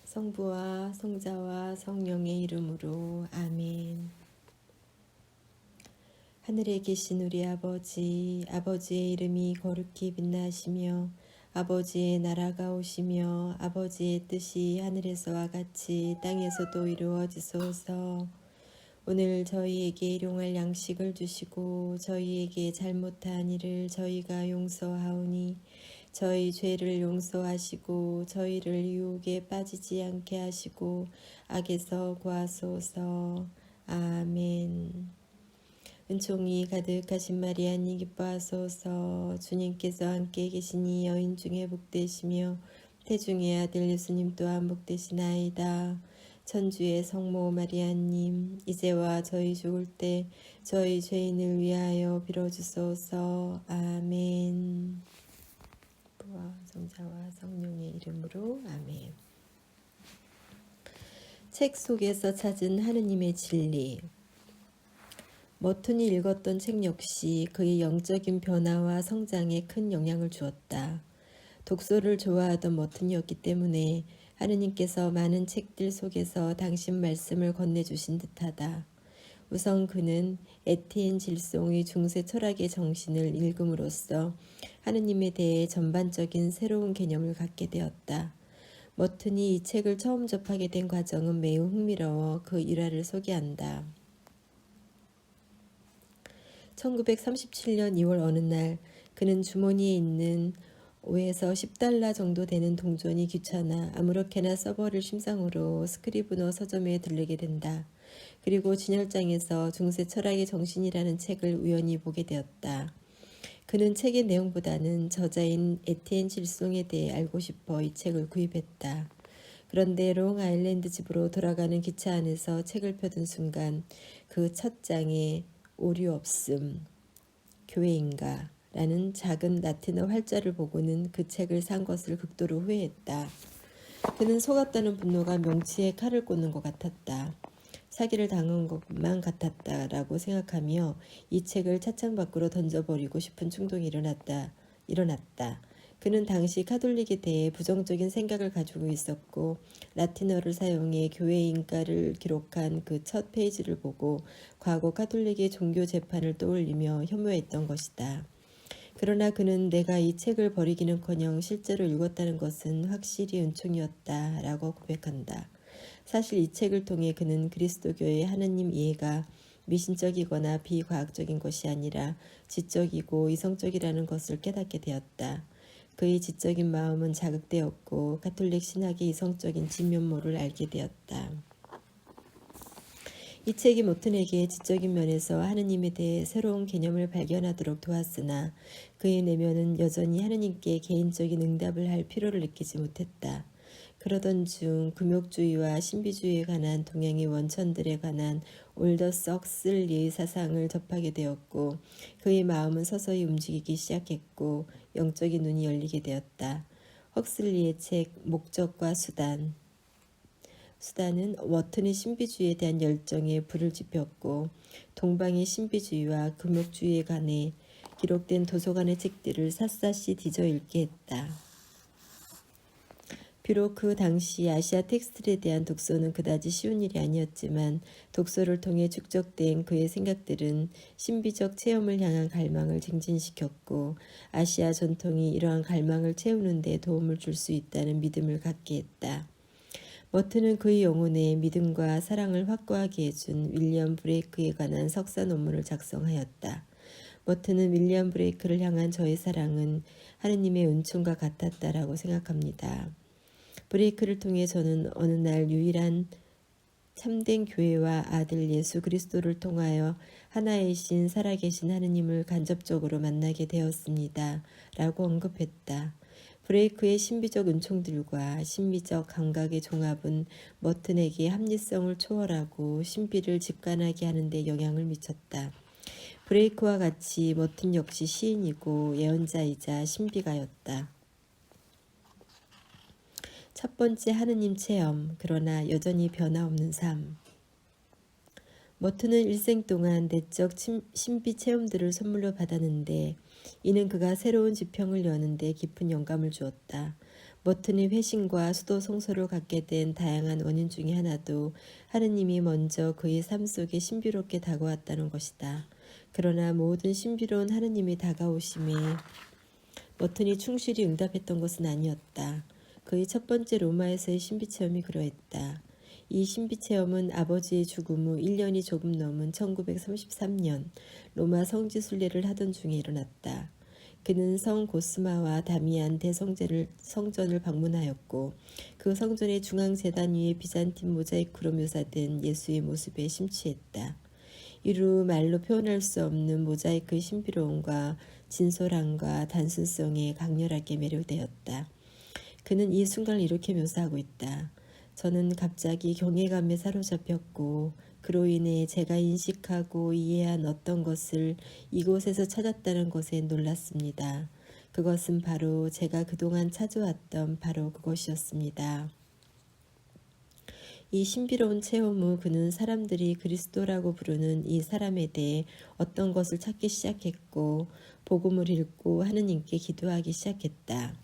성부와 성자와 성령의 이름으로 아멘. 하늘에 계신 우리 아버지, 아버지의 이름이 거룩히 빛나시며 아버지의 나라가 오시며 아버지의 뜻이 하늘에서와 같이 땅에서도 이루어지소서. 오늘 저희에게 일용할 양식을 주시고 저희에게 잘못한 일을 저희가 용서하오니 저희 죄를 용서하시고 저희를 유혹에 빠지지 않게 하시고 악에서 구하소서. 아멘. 은총이 가득하신 마리아님 기뻐하소서. 주님께서 함께 계시니 여인 중에 복되시며 태중의 아들 예수님 또한 복되시나이다. 천주의 성모 마리아님, 이제와 저희 죽을 때 저희 죄인을 위하여 빌어주소서. 아멘. 부와 성자와 성령의 이름으로 아멘. 책 속에서 찾은 하느님의 진리. 머튼이 읽었던 책 역시 그의 영적인 변화와 성장에 큰 영향을 주었다. 독서를 좋아하던 머튼이었기 때문에 하느님께서 많은 책들 속에서 당신 말씀을 건네주신 듯하다. 우선 그는 에티엔 질송의 중세 철학의 정신을 읽음으로써 하느님에 대해 전반적인 새로운 개념을 갖게 되었다. 머튼이 이 책을 처음 접하게 된 과정은 매우 흥미로워 그 일화를 소개한다. 1937년 2월 어느 날 그는 주머니에 있는 5에서 10달러 정도 되는 동전이 귀찮아 아무렇게나 써버릴 심상으로 스크리브너 서점에 들르게 된다. 그리고 진열장에서 중세 철학의 정신이라는 책을 우연히 보게 되었다. 그는 책의 내용보다는 저자인 에티엔 질송에 대해 알고 싶어 이 책을 구입했다. 그런데 롱아일랜드 집으로 돌아가는 기차 안에서 책을 펴둔 순간 그 첫 장에 오류 없음, 교회인가? 라는 작은 라틴어 활자를 보고는 그 책을 산 것을 극도로 후회했다. 그는 속았다는 분노가 명치에 칼을 꽂는 것 같았다. 사기를 당한 것만 같았다라고 생각하며 이 책을 차창 밖으로 던져버리고 싶은 충동이 일어났다. 그는 당시 카톨릭에 대해 부정적인 생각을 가지고 있었고 라틴어를 사용해 교회 인가를 기록한 그 첫 페이지를 보고 과거 카톨릭의 종교 재판을 떠올리며 혐오했던 것이다. 그러나 그는 내가 이 책을 버리기는커녕 실제로 읽었다는 것은 확실히 은총이었다 라고 고백한다. 사실 이 책을 통해 그는 그리스도교의 하느님 이해가 미신적이거나 비과학적인 것이 아니라 지적이고 이성적이라는 것을 깨닫게 되었다. 그의 지적인 마음은 자극되었고 가톨릭 신학의 이성적인 진면모를 알게 되었다. 이 책이 모튼에게 지적인 면에서 하느님에 대해 새로운 개념을 발견하도록 도왔으나 그의 내면은 여전히 하느님께 개인적인 응답을 할 필요를 느끼지 못했다. 그러던 중 금욕주의와 신비주의에 관한 동양의 원천들에 관한 올더 썩슬리의 사상을 접하게 되었고 그의 마음은 서서히 움직이기 시작했고 영적인 눈이 열리게 되었다. 헉슬리의 책 목적과 수단은 워튼의 신비주의에 대한 열정에 불을 지폈고 동방의 신비주의와 금욕주의에 관해 기록된 도서관의 책들을 샅샅이 뒤져 읽게 했다. 비록 그 당시 아시아 텍스트에 대한 독서는 그다지 쉬운 일이 아니었지만 독서를 통해 축적된 그의 생각들은 신비적 체험을 향한 갈망을 쟁진시켰고 아시아 전통이 이러한 갈망을 채우는 데 도움을 줄 수 있다는 믿음을 갖게 했다. 머튼은 그의 영혼에 믿음과 사랑을 확고하게 해준 윌리엄 브레이크에 관한 석사 논문을 작성하였다. 머튼은 윌리엄 브레이크를 향한 저의 사랑은 하느님의 은총과 같았다라고 생각합니다. 브레이크를 통해 저는 어느 날 유일한 참된 교회와 아들 예수 그리스도를 통하여 하나이신 살아계신 하느님을 간접적으로 만나게 되었습니다. 라고 언급했다. 브레이크의 신비적 은총들과 신비적 감각의 종합은 머튼에게 합리성을 초월하고 신비를 직관하게 하는 데 영향을 미쳤다. 브레이크와 같이 머튼 역시 시인이고 예언자이자 신비가였다. 첫 번째 하느님 체험, 그러나 여전히 변화없는 삶. 머튼은 일생 동안 내적 신비 체험들을 선물로 받았는데 이는 그가 새로운 지평을 여는데 깊은 영감을 주었다. 머튼의 회심과 수도 성소를 갖게 된 다양한 원인 중에 하나도 하느님이 먼저 그의 삶 속에 신비롭게 다가왔다는 것이다. 그러나 모든 신비로운 하느님이 다가오심에 머튼이 충실히 응답했던 것은 아니었다. 그의 첫 번째 로마에서의 신비체험이 그러했다. 이 신비체험은 아버지의 죽음 후 1년이 조금 넘은 1933년 로마 성지순례를 하던 중에 일어났다. 그는 성 고스마와 다미안 대성전을 방문하였고 그 성전의 중앙재단 위에 비잔틴 모자이크로 묘사된 예수의 모습에 심취했다. 이루 말로 표현할 수 없는 모자이크의 신비로움과 진솔함과 단순성에 강렬하게 매료되었다. 그는 이 순간을 이렇게 묘사하고 있다. 저는 갑자기 경외감에 사로잡혔고 그로 인해 제가 인식하고 이해한 어떤 것을 이곳에서 찾았다는 것에 놀랐습니다. 그것은 바로 제가 그동안 찾아왔던 바로 그것이었습니다. 이 신비로운 체험 후 그는 사람들이 그리스도라고 부르는 이 사람에 대해 어떤 것을 찾기 시작했고 복음을 읽고 하느님께 기도하기 시작했다.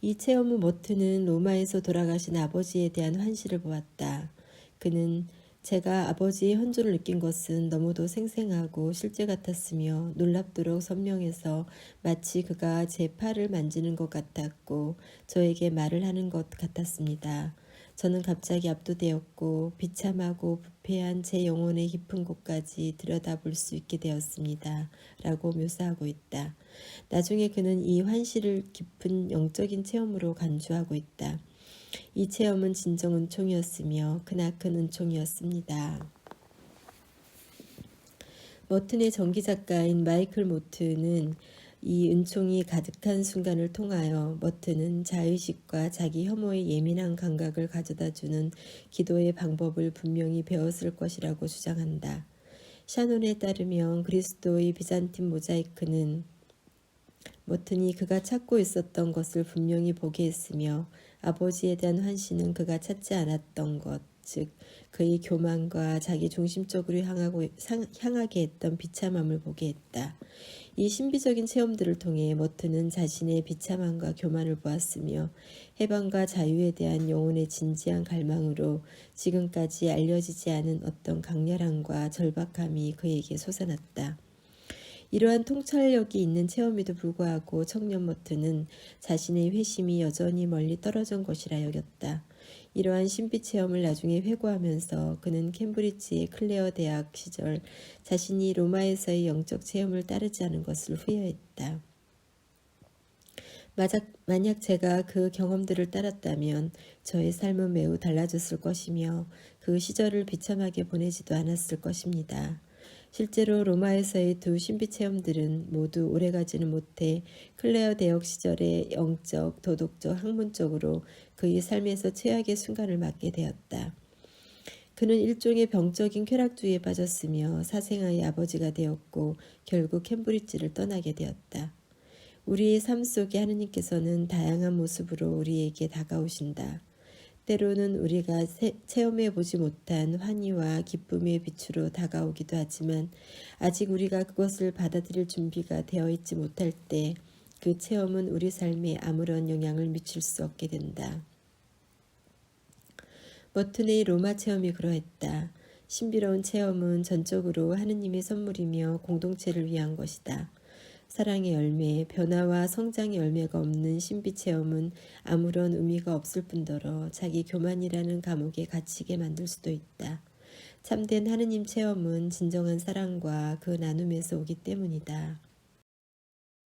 이 체험 후 머튼은 로마에서 돌아가신 아버지에 대한 환시를 보았다. 그는 제가 아버지의 현존을 느낀 것은 너무도 생생하고 실제 같았으며 놀랍도록 선명해서 마치 그가 제 팔을 만지는 것 같았고 저에게 말을 하는 것 같았습니다. 저는 갑자기 압도되었고 비참하고 부패한 제 영혼의 깊은 곳까지 들여다볼 수 있게 되었습니다. 라고 묘사하고 있다. 나중에 그는 이 환시를 깊은 영적인 체험으로 간주하고 있다. 이 체험은 진정 은총이었으며 크나큰 은총이었습니다. 머튼의 전기작가인 마이클 모튼은 이 은총이 가득한 순간을 통하여 머튼은 자의식과 자기 혐오의 예민한 감각을 가져다주는 기도의 방법을 분명히 배웠을 것이라고 주장한다. 샤논에 따르면 그리스도의 비잔틴 모자이크는 머튼이 그가 찾고 있었던 것을 분명히 보게 했으며 아버지에 대한 환시는 그가 찾지 않았던 것, 즉 그의 교만과 자기 중심적으로 향하게 했던 비참함을 보게 했다. 이 신비적인 체험들을 통해 머튼은 자신의 비참함과 교만을 보았으며 해방과 자유에 대한 영혼의 진지한 갈망으로 지금까지 알려지지 않은 어떤 강렬함과 절박함이 그에게 솟아났다. 이러한 통찰력이 있는 체험에도 불구하고 청년 머튼은 자신의 회심이 여전히 멀리 떨어진 것이라 여겼다. 이러한 신비 체험을 나중에 회고하면서 그는 캠브리지의 클레어 대학 시절 자신이 로마에서의 영적 체험을 따르지 않은 것을 후회했다. 만약 제가 그 경험들을 따랐다면 저의 삶은 매우 달라졌을 것이며 그 시절을 비참하게 보내지도 않았을 것입니다. 실제로 로마에서의 두 신비 체험들은 모두 오래가지는 못해 클레어 대역 시절의 영적, 도덕적, 학문적으로 그의 삶에서 최악의 순간을 맞게 되었다. 그는 일종의 병적인 쾌락주의에 빠졌으며 사생아의 아버지가 되었고 결국 캠브리지를 떠나게 되었다. 우리의 삶 속에 하느님께서는 다양한 모습으로 우리에게 다가오신다. 때로는 우리가 체험해보지 못한 환희와 기쁨의 빛으로 다가오기도 하지만 아직 우리가 그것을 받아들일 준비가 되어 있지 못할 때 그 체험은 우리 삶에 아무런 영향을 미칠 수 없게 된다. 머튼의 로마 체험이 그러했다. 신비로운 체험은 전적으로 하느님의 선물이며 공동체를 위한 것이다. 사랑의 열매, 변화와 성장의 열매가 없는 신비 체험은 아무런 의미가 없을 뿐더러 자기 교만이라는 감옥에 갇히게 만들 수도 있다. 참된 하느님 체험은 진정한 사랑과 그 나눔에서 오기 때문이다.